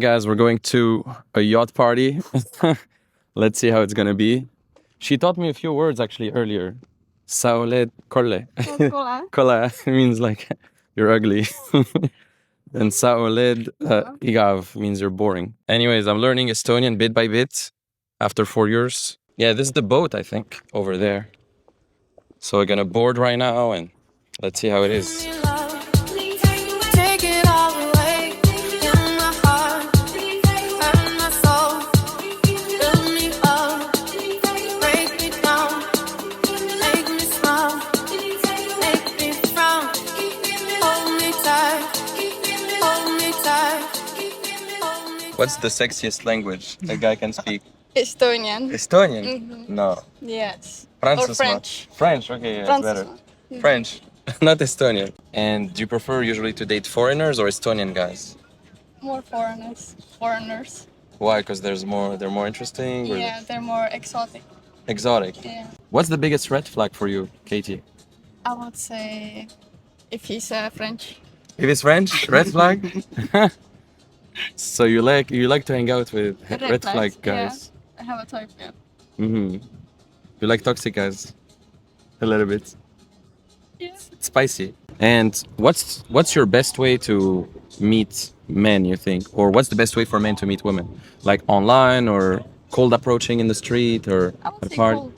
right, guys, we're going to a yacht party. Let's see how it's gonna be. She taught me a few words actually earlier. Saoled kolle. Kolle means like you're ugly. And saoled igav means you're boring. Anyways, I'm learning Estonian bit by bit after 4 years. Yeah, this is the boat, I think, over there. So we're gonna board right now and let's see how it is. What's the sexiest language a guy can speak? Estonian. Estonian? Mm-hmm. No. Yes. Francis, Or French. French, okay, yeah, it's better. Mm-hmm. French, not Estonian. And do you prefer usually to date foreigners or Estonian guys? More foreigners. Foreigners. Why? Because they're more interesting? Or Yeah, they're more exotic. exotic? Yeah. What's the biggest red flag for you, Katie? I would say if he's French. If it's French, red flag? So you like to hang out with red flag guys? Yeah. I have a type, yeah. Mm-hmm. You like toxic guys? A little bit. Yeah. It's spicy. And what's your best way to meet men, you think? Or what's the best way for men to meet women? Like online or cold approaching in the street or I would at a say party? cold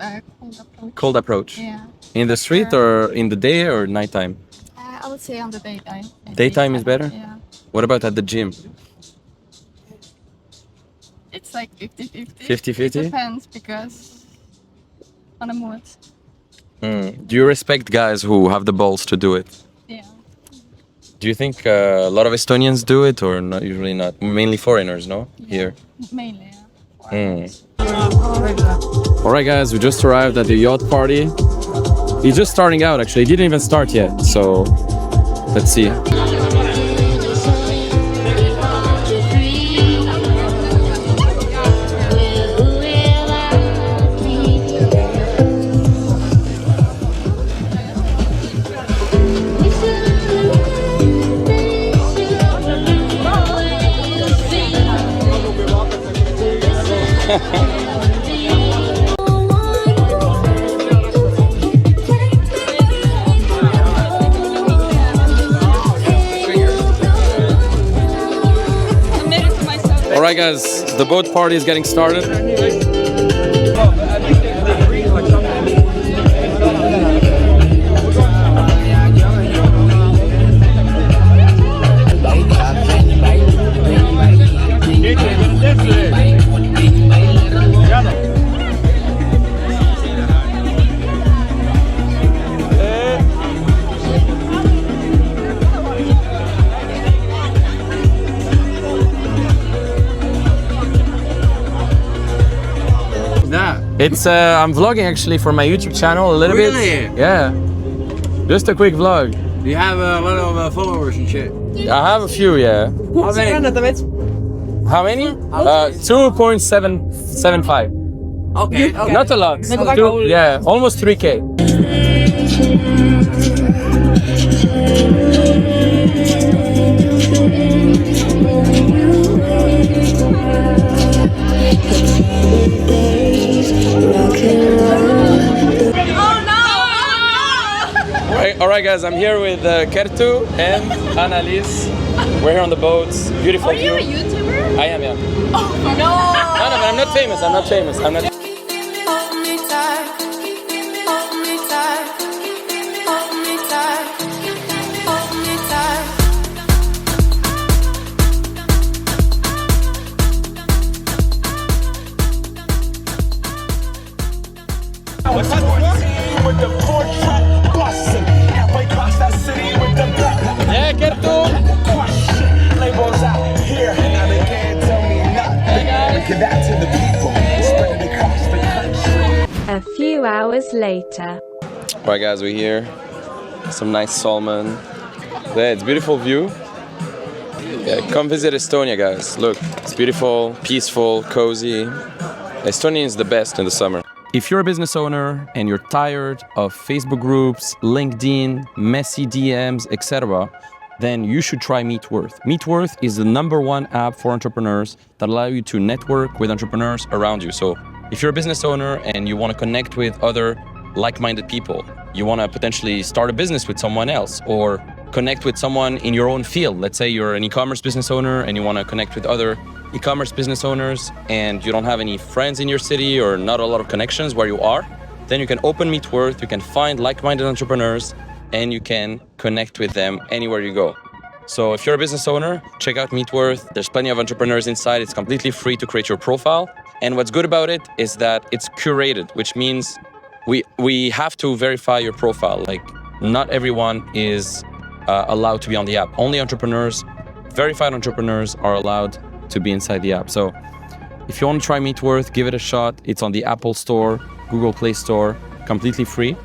approach. Cold approach? Yeah. In the street or in the day or nighttime? I would say on the daytime. Daytime is better? Yeah. What about at the gym? It's like 50-50. 50-50? It depends because on the mood. Do you respect guys who have the balls to do it? Yeah. Do you think a lot of Estonians do it or not? Usually not? Mainly foreigners, no? Here. Mainly, yeah. Alright guys, we just arrived at the yacht party. It's just starting out actually, it didn't even start yet, so let's see. Alright guys, the boat party is getting started. It's I'm vlogging actually for my YouTube channel a little bit. Yeah. Just a quick vlog. You have a lot of followers and shit. I have a few, yeah. How many? How many? 2.775. Okay. Not a lot. Yeah, almost 3K. Alright guys, I'm here with Kertu and Annalise. We're here on the boats. Beautiful view. Are you a YouTuber? I am, yeah. Oh, no! No, but I'm not famous. I'm not famous. I'm not. Yeah, Kertu. A few hours later. Alright guys, we're here. Some nice salmon. Yeah, it's beautiful view. Yeah, come visit Estonia guys. Look, it's beautiful, peaceful, cozy. Estonia is the best in the summer. If you're a business owner and you're tired of Facebook groups, LinkedIn, messy DMs, etc., then you should try Meetworth. Meetworth is the #1 app for entrepreneurs that allow you to network with entrepreneurs around you. So if you're a business owner and you want to connect with other like-minded people, you want to potentially start a business with someone else or connect with someone in your own field. Let's say you're an e-commerce business owner and you want to connect with other e-commerce business owners and you don't have any friends in your city or not a lot of connections where you are, then you can open Meetworth, you can find like-minded entrepreneurs and you can connect with them anywhere you go. So if you're a business owner, check out Meetworth. There's plenty of entrepreneurs inside. It's completely free to create your profile. And what's good about it is that it's curated, which means we have to verify your profile. Like, not everyone is allowed to be on the app. Only entrepreneurs, verified entrepreneurs are allowed to be inside the app. So if you want to try Meetworth, give it a shot. It's on the Apple Store, Google Play Store, completely free.